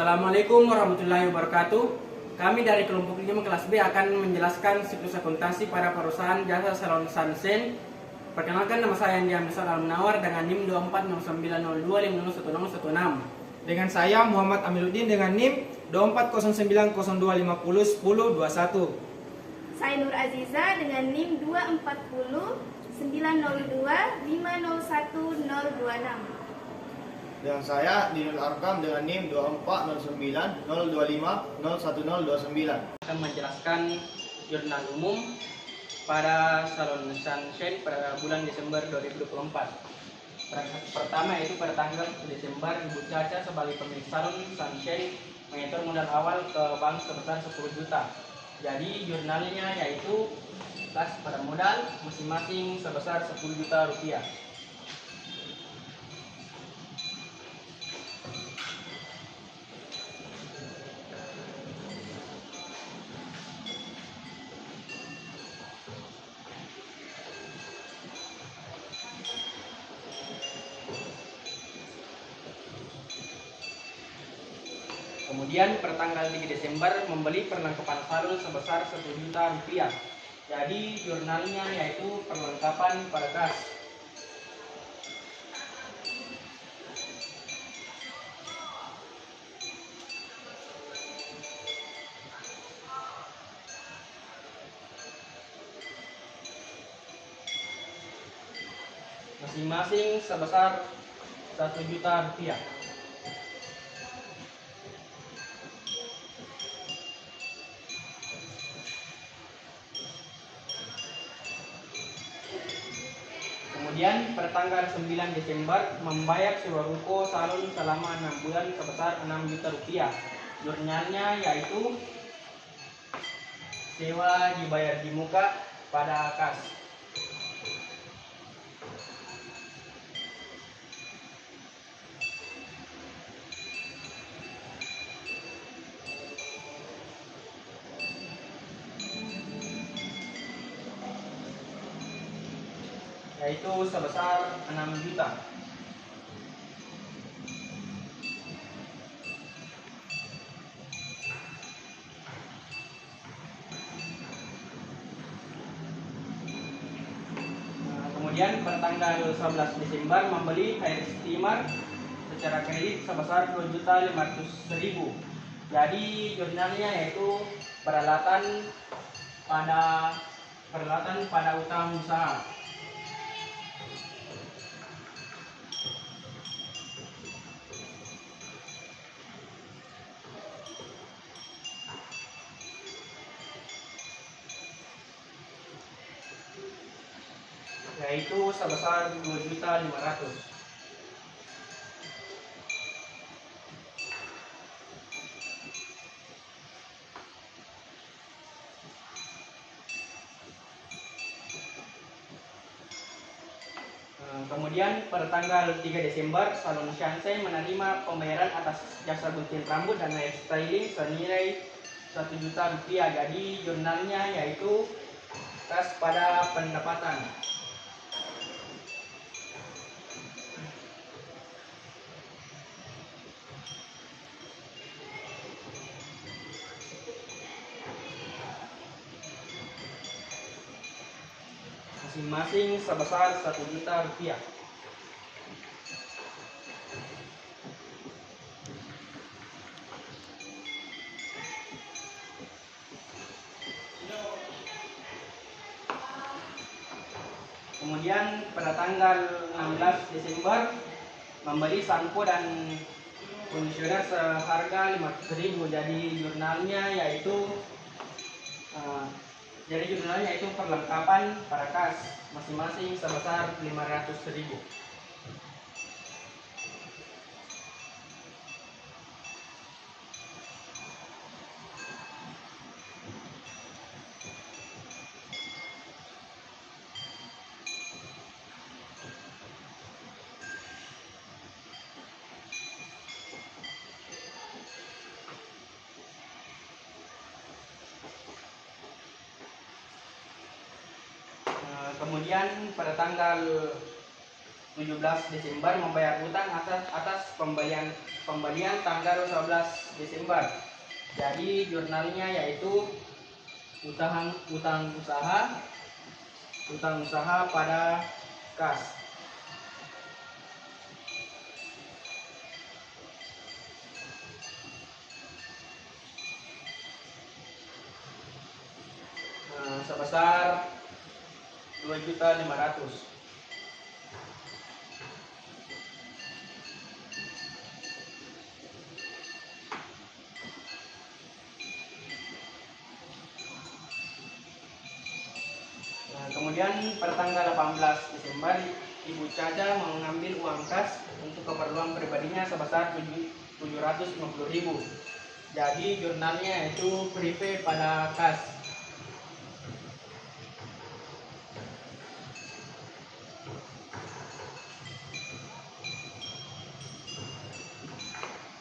Assalamualaikum warahmatullahi wabarakatuh. Kami dari kelompok 5 kelas B akan menjelaskan siklus akuntansi pada perusahaan jasa salon Sansen. Perkenalkan, nama saya Andi Amrisal Al-Munawar dengan NIM 240902501016. Dengan saya Muhammad Amiruddin dengan NIM 240902501021. Saya Nur Aziza dengan NIM 240902501026. Dan saya Dinul Arkam dengan NIM 240902501029. Akan menjelaskan jurnal umum pada salon Sansen pada bulan Desember 2024. Pertama yaitu pada tanggal 1 Desember, Ibu Caca sebagai pemilik salon Sansen menyetor modal awal ke bank sebesar 10 juta. Jadi jurnalnya yaitu kas pada modal masing-masing sebesar 10 juta rupiah. Kemudian pertanggal 3 Desember membeli perlengkapan salon sebesar 1 juta rupiah. Jadi jurnalnya yaitu perlengkapan pada kas. Masing-masing sebesar 1 juta rupiah. Kemudian pertanggal 9 Desember membayar sewa ruko salon selama 6 bulan sebesar 6 juta rupiah. Jurnalnya yaitu sewa dibayar di muka pada kas. Yaitu sebesar 6 juta. Kemudian pertanggal 11 Desember membeli air steamer secara kredit sebesar 2.500.000. Jadi jurnalnya yaitu peralatan pada utang usaha. Yaitu sebesar 2.500.000. Kemudian pada tanggal 3 Desember salon Sansen menerima pembayaran atas jasa gunting rambut dan hair styling senilai 1 juta rupiah. Jadi jurnalnya yaitu kas pada pendapatan. Masing-masing sebesar 1 juta rupiah. Kemudian pada tanggal 16 Desember membeli sampo dan kondisioner seharga 500.000. Jadi jurnalnya yaitu perlengkapan pada kas masing-masing sebesar 500.000. Kemudian pada tanggal 17 Desember membayar utang atas pembelian tanggal 11 Desember. Jadi jurnalnya yaitu utang usaha pada kas. Sebesar 2.500.000. Kemudian pada tanggal 18 Desember Ibu Caca mengambil uang kas untuk keperluan pribadinya sebesar 750.000. Jadi jurnalnya itu prive pada kas.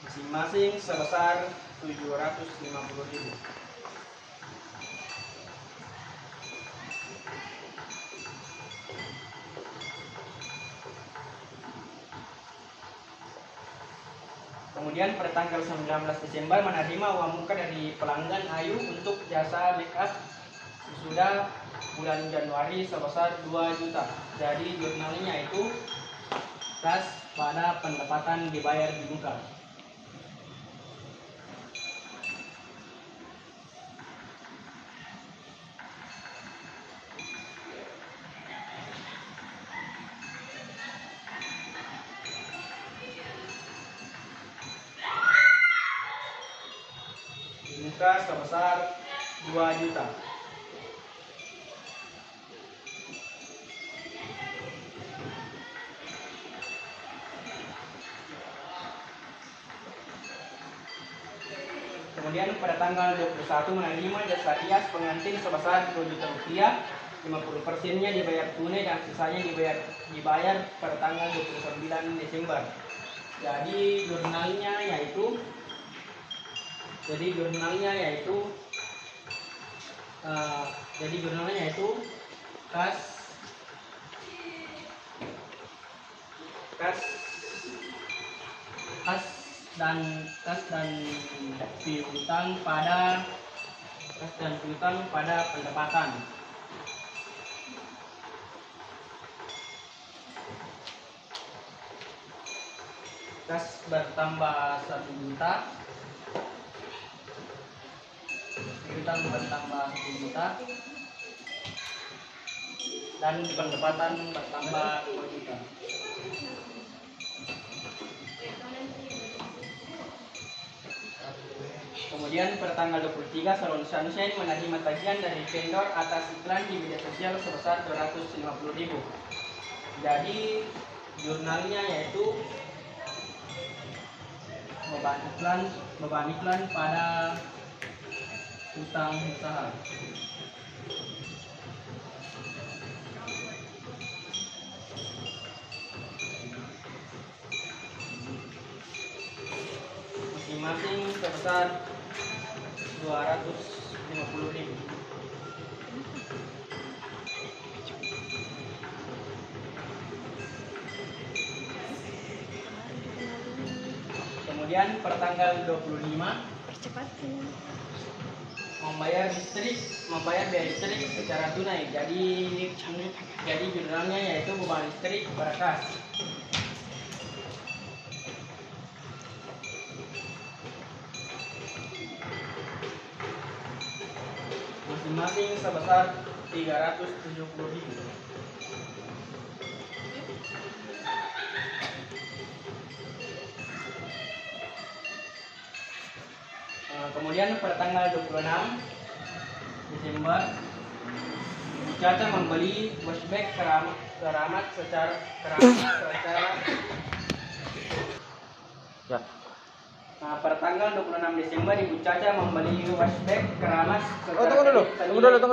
Masing-masing sebesar 750.000. Kemudian pada tanggal 19 Desember menerima uang muka dari pelanggan Ayu untuk jasa make up sudah bulan Januari sebesar 2 juta. Jadi jurnalnya itu kas pada pendapatan dibayar di muka. Muka sebesar 2 juta. Kemudian pada tanggal 21 menerima jasa hias pengantin sebesar 2 juta rupiah. 50%-nya dibayar tunai dan sisanya dibayar pada tanggal 29 Desember. Jadi jurnalnya yaitu kas piutang pada pendapatan. Kas bertambah 1 juta, piutang bertambah 1 juta, dan pendapatan bertambah 2 juta. Kemudian pada tanggal 23 Salon Sunshine menerima tagihan dari vendor atas iklan di media sosial sebesar 250.000. Jadi jurnalnya yaitu beban iklan pada utang usaha. Masing-masing sebesar 250.000. Kemudian pada tanggal 25 membayar biaya listrik secara tunai. Jadi jurnalnya yaitu beban listrik pada kas. Masing-masing sebesar 370.000. Kemudian pada tanggal 26 Desember Ibu Caca membeli washback keramat secara pada tanggal 26 Desember Ibu Caca membeli washback keramas secara Tunggu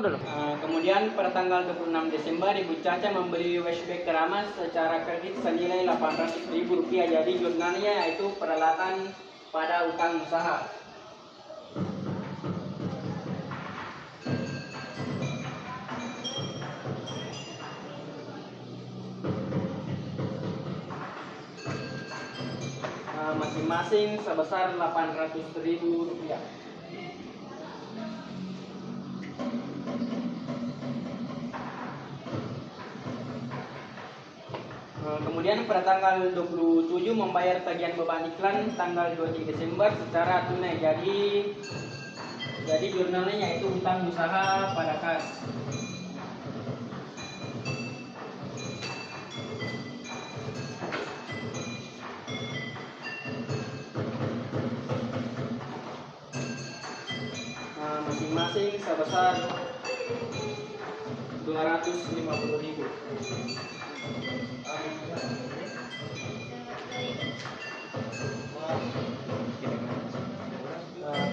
dulu. Kemudian pada tanggal 26 Desember Ibu Caca membeli washback keramas secara kredit senilai Rp800.000. Jadi jurnalnya yaitu peralatan pada utang usaha. masing-masing sebesar Rp800.000. Kemudian pada tanggal 27 membayar tagihan beban iklan tanggal 23 Desember secara tunai. Jadi jurnalnya yaitu utang usaha pada kas. Masing-masing sebesar Rp250.000.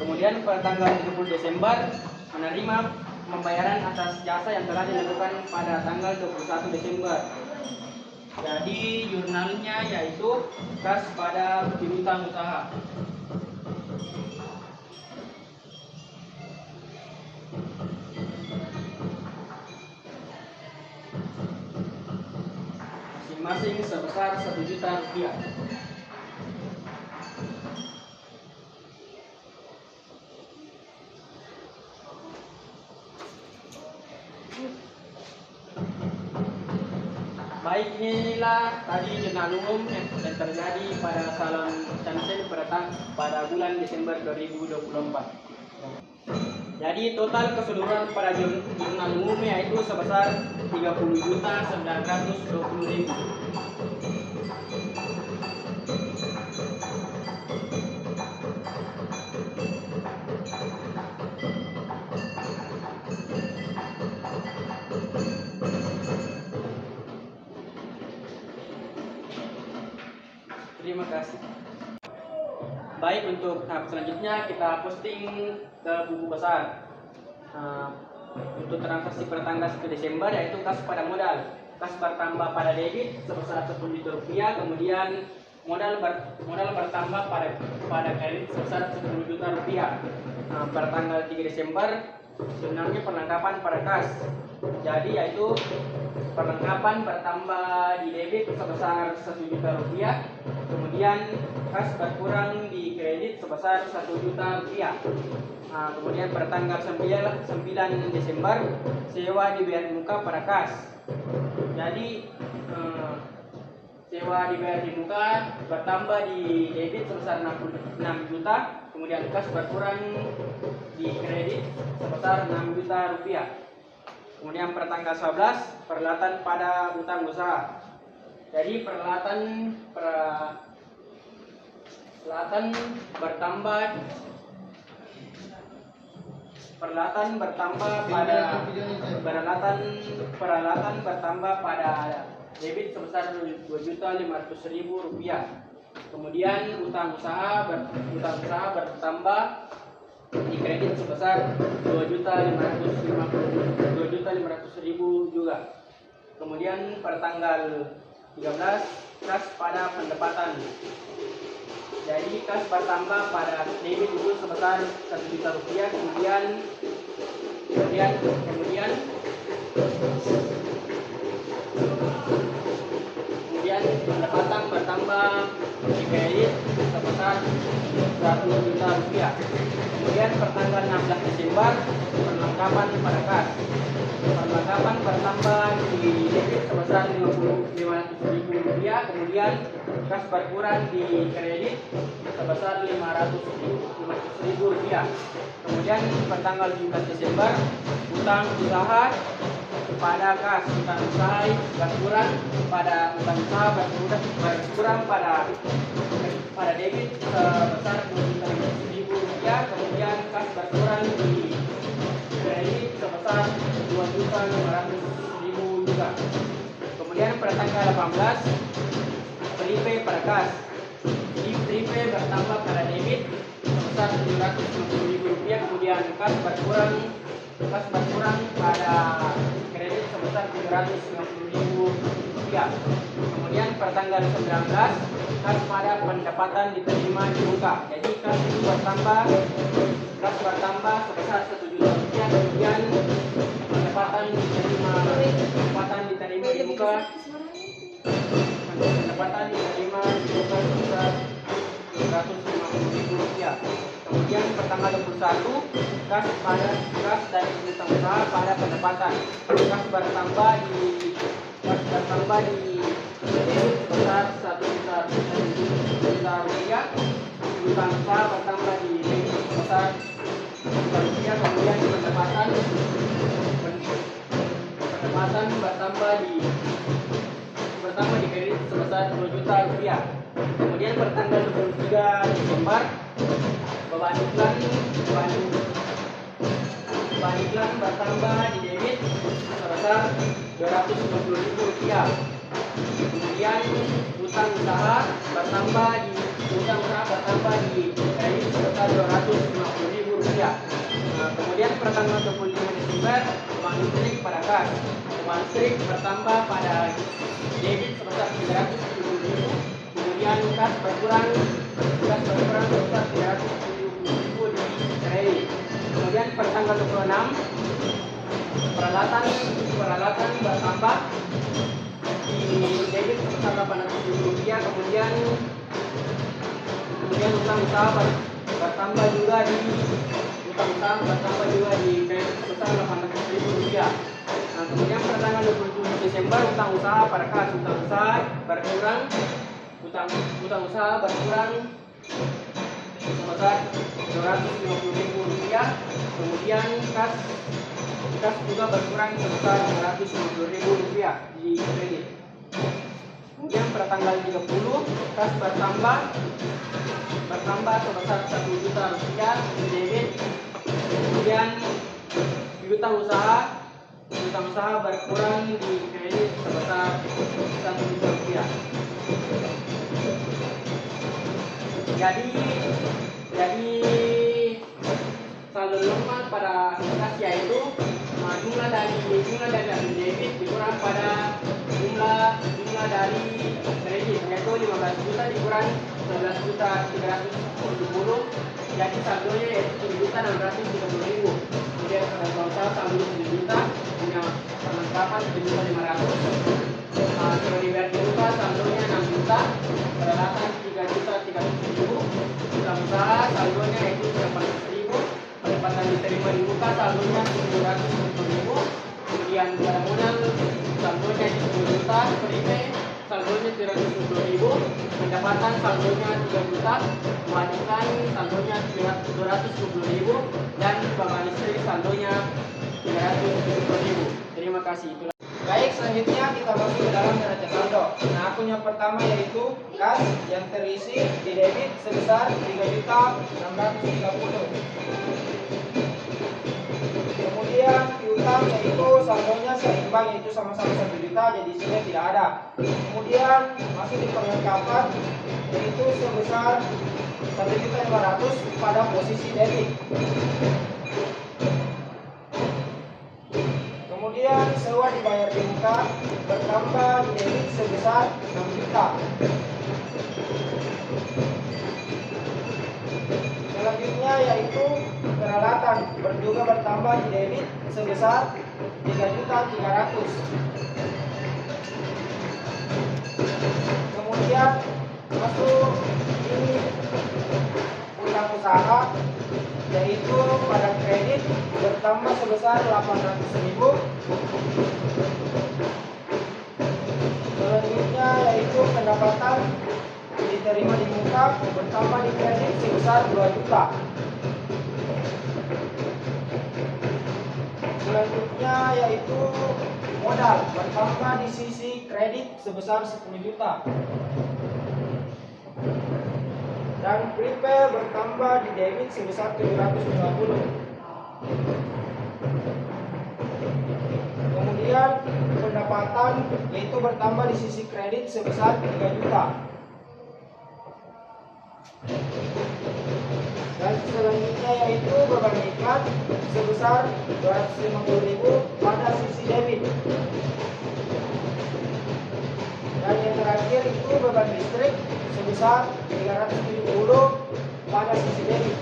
Kemudian pada tanggal 30 Desember menerima pembayaran atas jasa yang telah dilakukan pada tanggal 21 Desember. Jadi jurnalnya yaitu kas pada piutang usaha. Masing-masing sebesar Rp1.000.000. Baik, inilah tadi jurnal umum yang terjadi pada Salon Chancel pada bulan Desember 2024. Jadi total keseluruhan pada jurnal umumnya itu sebesar Rp30.920.000. Terima kasih. Baik, untuk tahap selanjutnya kita posting ke buku besar. Untuk transaksi pada tanggal 1 Desember yaitu kas pada modal, kas bertambah pada debit sebesar Rp10.000.000, kemudian modal bertambah pada kredit sebesar Rp10.000.000. Pada tanggal 3 Desember jurnalnya perlengkapan pada kas. Jadi yaitu perlengkapan bertambah di debit sebesar Rp1.000.000, kemudian kas berkurang di kredit sebesar Rp1.000.000. Kemudian pada tanggal 9 Desember sewa dibayar di muka pada kas. Jadi sewa dibayar di muka bertambah di debit sebesar Rp6 juta, kemudian kas berkurang di kredit sebesar Rp6.000.000. Kemudian pada tanggal 11 peralatan pada utang usaha. Jadi peralatan bertambah pada debit sebesar Rp2.500.000. Kemudian utang usaha bertambah di kredit sebesar Rp2.500.000 juga. Kemudian pada tanggal 13 kas pada pendapatan. Jadi kas bertambah pada debit itu sebesar Rp1.000.000, kemudian pendapatan bertambah di kredit sebesar Rp100.000. Kemudian pertanggal 16 Desember perlengkapan pada kas. Perlengkapan bertambah di debit sebesar Rp500.000, kemudian kas berkurang di kredit sebesar Rp500.000. Kemudian pertanggal 17 Desember utang usaha pada kas. Utang usaha berkurang pada pada debit sebesar Rp2.500.000, kemudian kas berkurang di kredit sebesar Rp2.500.000 juga. Kemudian pada tanggal 18 prepay pada kas. Jadi prepay bertambah pada debit sebesar Rp750.000, kemudian kas berkurang pada kredit sebesar Rp750.000. Kemudian pada tanggal 19 kas pada pendapatan diterima di muka. Jadi kas itu bertambah sebesar Rp1.000.000, kemudian pendapatan diterima di muka sebesar Rp750.000. Kemudian pertanggal 21 kas dari utang usaha pada pendapatan. Kas bertambah di sebesar Rp1.000.000. Utang usaha bertambah di sebesar Rp1.000.000. Kemudian pendapatan bertambah di kredit sebesar Rp2 juta. Kemudian pertanggal 23 Desember beban iklan bertambah di debit sebesar Rp250.000. Kemudian utang usaha bertambah di kredit sebesar Rp250.000. Kemudian pertanggal 25 Desember beban listrik pada kas. Beban listrik bertambah pada debit sebesar Rp370.000. Kemudian kas berkurang sebesar Rp370.000 di kredit. Kemudian pertanggal 26 peralatan bertambah di debit sebesar Rp800.000. Kemudian utang usaha bertambah juga di kredit sebesar Rp800.000. Kemudian pertanggal 27 Desember utang usaha pada kas. Utang usaha berkurang sebesar Rp250.000. Kemudian kas juga berkurang sebesar Rp250.000 di kredit. Kemudian pada tanggal 30 kas bertambah sebesar Rp1 juta di debit. Kemudian utang usaha berkurang di kredit sebesar Rp1 juta. Jadi saldo normal pada kas yaitu jumlah dari debit dikurang pada jumlah dari kredit, yaitu 15 juta dikurang 11.370. Jadi saldonya yaitu 7.630.000. Kemudian pada total saldo 7 juta, punya perlengkapan 7.500. Kalau dibayar di muka saldonya 6 juta, peralatan 3.300.000. Utang usaha saldonya yaitu 800.000. Pendapatan diterima di muka saldonya 750.000. Kemudian pada modal saldonya 10 juta, PDP saldonya 350.000. Pendapatan saldonya 3 juta, pemasukan saldonya 220.000, dan beban listrik saldonya 370.000. Terima kasih. Baik, selanjutnya kita masuk ke dalam neraca saldo. Nah, akun yang pertama yaitu kas yang terisi di debit sebesar Rp3.630.000. Kemudian piutang yaitu saldonya seimbang, yaitu sama-sama 1 juta, jadi isinya tidak ada. Kemudian masuk di perlengkapan yaitu sebesar 1.500.000 pada posisi debit. Kemudian sewa dibayar di muka bertambah di debit sebesar 6 juta. Selanjutnya yaitu peralatan juga bertambah di debit sebesar 3.300.000. Kemudian masuk ini utang usaha yaitu pada kredit bertambah sebesar 800.000. Selanjutnya yaitu pendapatan diterima di muka bertambah di kredit sebesar 2 juta. Selanjutnya yaitu modal bertambah di sisi kredit sebesar 10 juta. Dan prepay bertambah di debit sebesar 750. Kemudian pendapatan yaitu bertambah di sisi kredit sebesar 3 juta. Dan selanjutnya yaitu beban iklan sebesar 250.000 pada sisi debit. Dan yang terakhir itu beban listrik sebesar 370 pada sisi debit.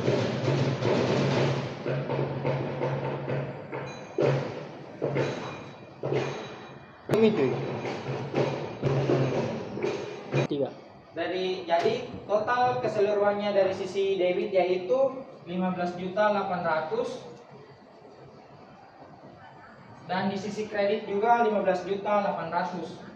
Tiga. Jadi total keseluruhannya dari sisi debit yaitu 15.800.000 dan di sisi kredit juga 15.800.000.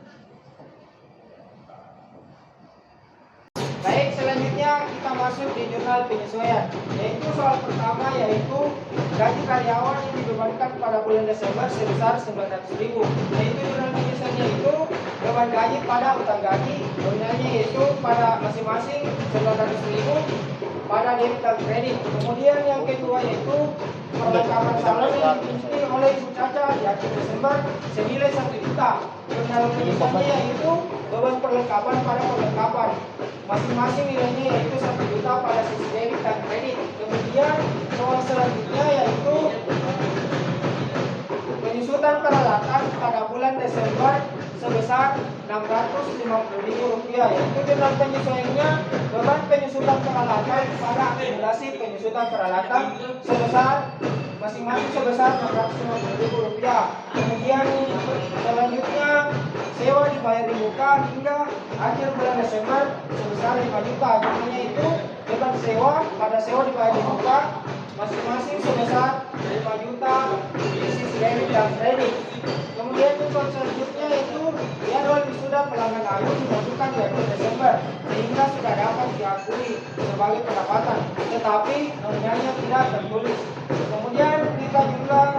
Baik, selanjutnya kita masuk di jurnal penyesuaian, yaitu soal pertama yaitu gaji karyawan yang dibebankan pada bulan Desember sebesar 900.000. Yaitu jurnal penyesuaiannya itu beban gaji pada utang gaji, nominalnya yaitu pada masing-masing 900.000 pada debit dan kredit. Kemudian yang kedua yaitu perlengkapan saldo yang dimiliki oleh Ibu Caca di akhir Desember senilai 1 juta. Jurnal penyesuaiannya yaitu beban perlengkapan pada perlengkapan, masing-masing nilainya yaitu 1 juta pada sisi debit dan kredit. Kemudian soal selanjutnya yaitu penyusutan peralatan pada bulan Desember sebesar Rp650.000, yaitu jurnal penyesuaiannya beban penyusutan peralatan pada akumulasi penyusutan peralatan sebesar masing-masing sebesar Rp650.000. Kemudian selanjutnya sewa dibayar di muka hingga akhir bulan Desember sebesar 5 juta. Jumlahnya itu beban sewa pada sewa dibayar di muka masing-masing sebesar 5 juta di sisi debit dan kredit. Kemudian untuk selanjutnya itu jadwal wisuda pelanggan Ayu dimasukkan di akhir Desember sehingga sudah dapat diakui sebagai pendapatan, tetapi nominalnya tidak tertulis. Kemudian kita jumlah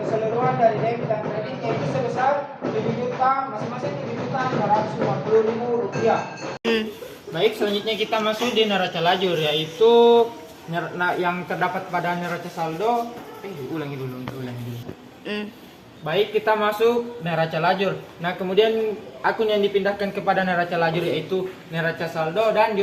keseluruhan dari debit dan kredit yaitu sebesar 7 juta, masing-masing 7.550.000 rupiah. Baik, selanjutnya kita masuk di neraca lajur, yaitu yang terdapat pada neraca saldo. Ulangi dulu. Baik, kita masuk neraca lajur. Nah, kemudian akun yang dipindahkan kepada neraca lajur yaitu neraca saldo dan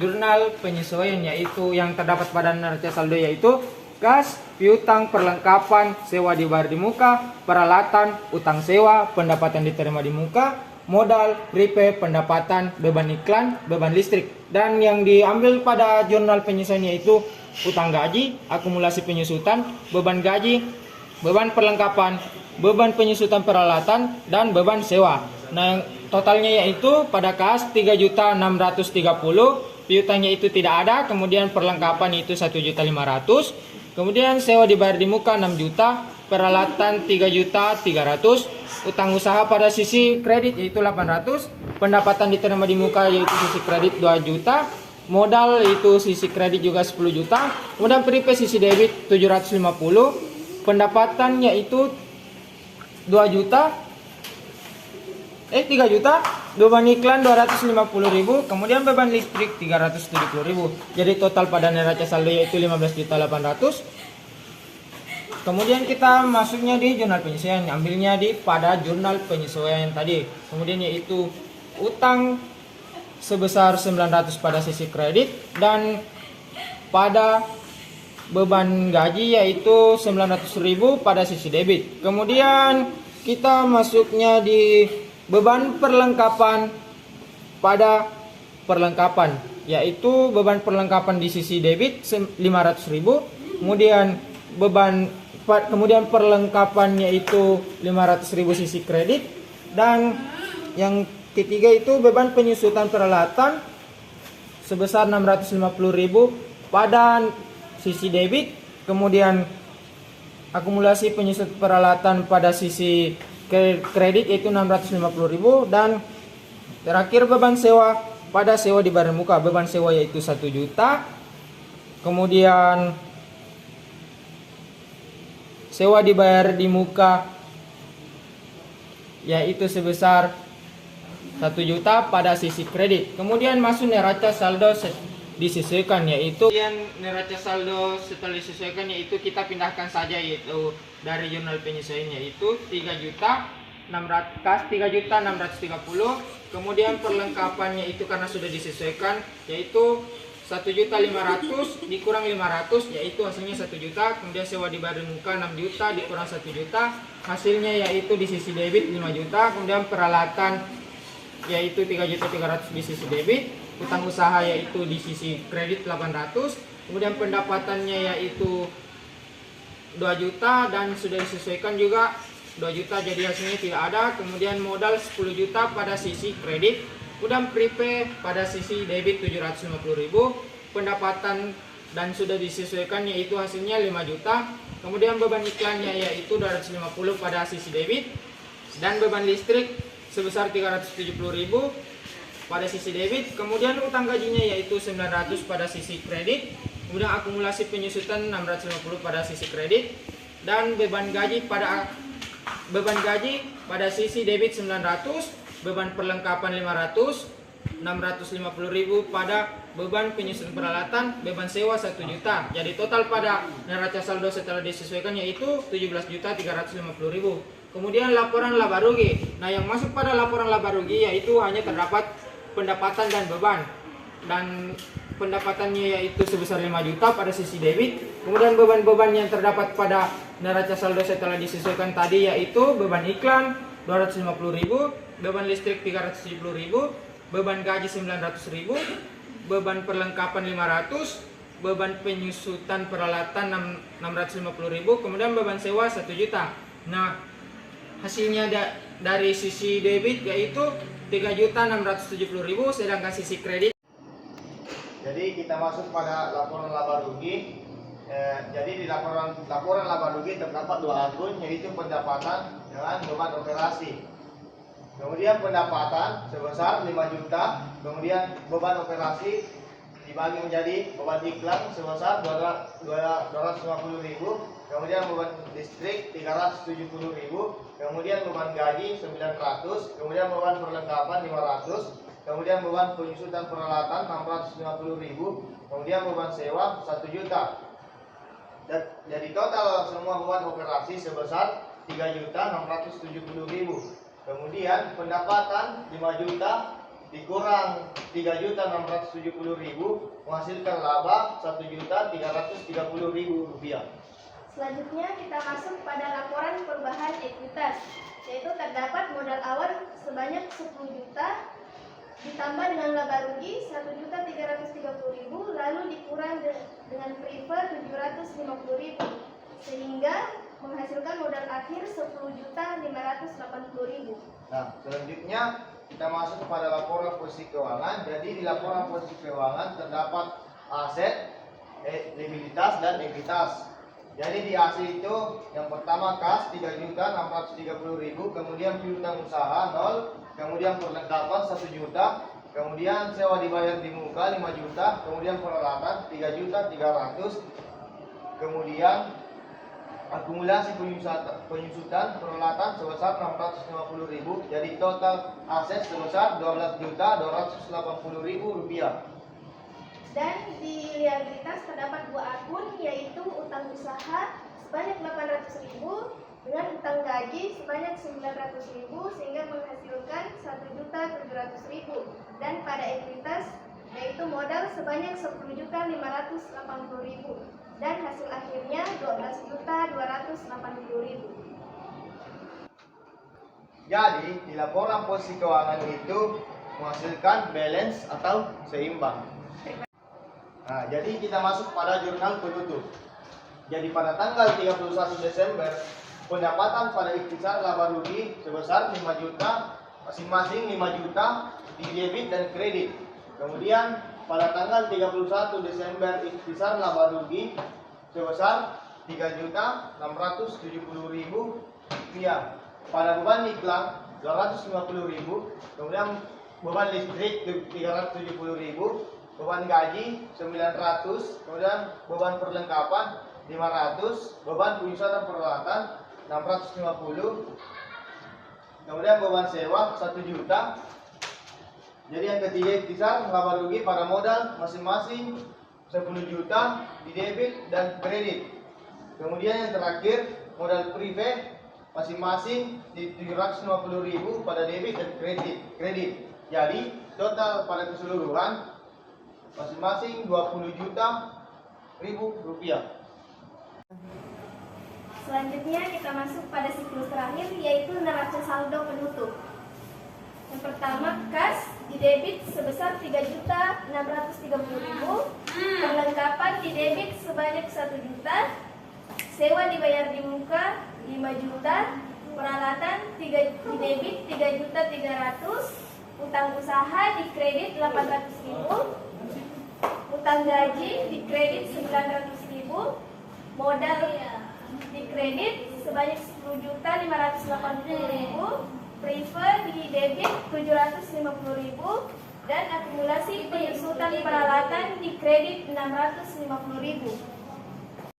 jurnal penyesuaian, yaitu yang terdapat pada neraca saldo yaitu kas, piutang, perlengkapan, sewa dibayar di muka, peralatan, utang sewa, pendapatan diterima di muka, modal, prepay, pendapatan, beban iklan, beban listrik. Dan yang diambil pada jurnal penyesuaian yaitu utang gaji, akumulasi penyusutan, beban gaji, beban perlengkapan, beban penyusutan peralatan, dan beban sewa. Nah, totalnya yaitu pada kas 3.630.000, piutangnya itu tidak ada, kemudian perlengkapan itu 1.500.000, kemudian sewa dibayar di muka 6 juta, peralatan 3.300.000, utang usaha pada sisi kredit yaitu 800, pendapatan diterima di muka yaitu sisi kredit 2 juta, modal itu sisi kredit juga 10 juta, kemudian prepay sisi debit 750, pendapatan yaitu 3 juta, beban iklan 250.000, kemudian beban listrik 370.000. Jadi total pada neraca saldo yaitu 15.800.000. Kemudian kita masuknya di jurnal penyesuaian, ambilnya pada jurnal penyesuaian tadi. Kemudian yaitu utang sebesar 900 pada sisi kredit dan pada beban gaji yaitu 900.000 pada sisi debit. Kemudian kita masuknya di beban perlengkapan pada perlengkapan, yaitu beban perlengkapan di sisi debit 500.000, kemudian perlengkapannya itu 500.000 sisi kredit, dan yang ketiga itu beban penyusutan peralatan sebesar 650.000 pada sisi debit, kemudian akumulasi penyusutan peralatan pada sisi kredit yaitu 650.000, dan terakhir beban sewa pada sewa dibayar muka, beban sewa yaitu 1 juta, kemudian sewa dibayar di muka yaitu sebesar 1 juta pada sisi kredit. Kemudian masuk neraca saldo disesuaikan, yaitu neraca saldo setelah disesuaikan yaitu kita pindahkan saja yaitu dari jurnal penyesuaian yaitu 3.630.000, kemudian perlengkapannya itu karena sudah disesuaikan yaitu 1.500.000 dikurang 500 yaitu hasilnya 1 juta, kemudian sewa dibayar muka 6 juta dikurang 1 juta hasilnya yaitu di sisi debit 5 juta, kemudian peralatan yaitu 3.300.000 di sisi debit, utang usaha yaitu di sisi kredit 800, kemudian pendapatannya yaitu 2 juta dan sudah disesuaikan juga 2 juta jadi hasilnya tidak ada, kemudian modal 10 juta pada sisi kredit, Kemudian prepay pada sisi debit 750.000, pendapatan dan sudah disesuaikan yaitu hasilnya 5 juta. Kemudian beban iklannya yaitu 250 pada sisi debit, dan beban listrik sebesar 370.000 pada sisi debit. Kemudian utang gajinya yaitu 900 pada sisi kredit. Kemudian akumulasi penyusutan 650 pada sisi kredit, dan beban gaji pada sisi debit 900, beban perlengkapan 500, 650.000 pada beban penyusun peralatan, beban sewa 1 juta. Jadi total pada neraca saldo setelah disesuaikan yaitu 17.350.000. Kemudian laporan laba rugi. Nah, yang masuk pada laporan laba rugi yaitu hanya terdapat pendapatan dan beban. Dan pendapatannya yaitu sebesar 5 juta pada sisi debit. Kemudian beban-beban yang terdapat pada neraca saldo setelah disesuaikan tadi yaitu beban iklan 250.000, beban listrik 370.000, beban gaji 900.000, beban perlengkapan 500, beban penyusutan peralatan 650.000, kemudian beban sewa 1 juta. Nah, hasilnya dari sisi debit yaitu 3.670.000, sedangkan sisi kredit. Jadi kita masuk pada laporan laba rugi. Jadi di laporan laba rugi terdapat 2 akun, yaitu pendapatan dengan beban operasi. Kemudian pendapatan sebesar 5 juta, kemudian beban operasi dibagi menjadi beban iklan sebesar 250.000, kemudian beban listrik 370.000, kemudian beban gaji 900, kemudian beban perlengkapan 500, kemudian beban penyusutan peralatan 650.000, kemudian beban sewa 1 juta. Jadi total semua beban operasi sebesar 3.670.000. Kemudian pendapatan 5 juta dikurang 3.670.000 menghasilkan laba 1.330.000 rupiah. Selanjutnya kita masuk pada laporan perubahan ekuitas, yaitu terdapat modal awal sebanyak 10 juta ditambah dengan laba rugi 1.330.000 lalu dikurang dengan prefer 750.000 sehingga menghasilkan modal akhir 10.580.000. Nah, selanjutnya kita masuk kepada laporan posisi keuangan. Jadi di laporan posisi keuangan terdapat aset, likuiditas dan ekuitas. Jadi di aset itu yang pertama kas 3.630.000, kemudian piutang usaha 0, kemudian perlengkapan 1 juta, kemudian sewa dibayar di muka 5 juta, kemudian peralatan 3.300.000, kemudian akumulasi penyusutan peralatan sebesar 650.000. Jadi total aset sebesar 12.280.000 rupiah. Dan di liabilitas terdapat 2 akun, yaitu utang usaha sebanyak 800.000 dengan utang gaji sebanyak 900.000 sehingga menghasilkan 1.700.000. Dan pada ekuitas yaitu modal sebanyak 10.580.000 dan hasil akhirnya 12.280.000. Jadi di laporan posisi keuangan itu menghasilkan balance atau seimbang. Nah, jadi kita masuk pada jurnal penutup. Jadi pada tanggal 31 Desember, pendapatan pada ikhtisar laba rugi sebesar 5 juta, masing-masing 5 juta di debit dan kredit. Kemudian pada tanggal 31 Desember ikhtisar laba rugi sebesar 3.670.000 rupiah. Pada beban iklan 250.000, kemudian beban listrik 370.000, beban gaji 900, kemudian beban perlengkapan 500, beban penyusutan peralatan 650, kemudian beban sewa 1 juta. Jadi yang ketiga ikhtisar laba rugi pada modal masing-masing 10 juta di debit dan kredit. Kemudian yang terakhir modal prepay masing-masing di 750.000 pada debit dan kredit. Jadi total pada keseluruhan masing-masing 20 juta rupiah. Selanjutnya kita masuk pada siklus terakhir, yaitu neraca saldo penutup. Yang pertama, kas di debit sebesar 3.630.000, perlengkapan di debit sebanyak 1 juta, sewa dibayar di muka 5 juta, peralatan di debit 3.300.000, Utang usaha dikredit 800.000, utang gaji dikredit 900.000, modal dikredit sebanyak 10.580.000, prefer di debit 750.000, dan akumulasi penyusutan peralatan dikredit 650.000.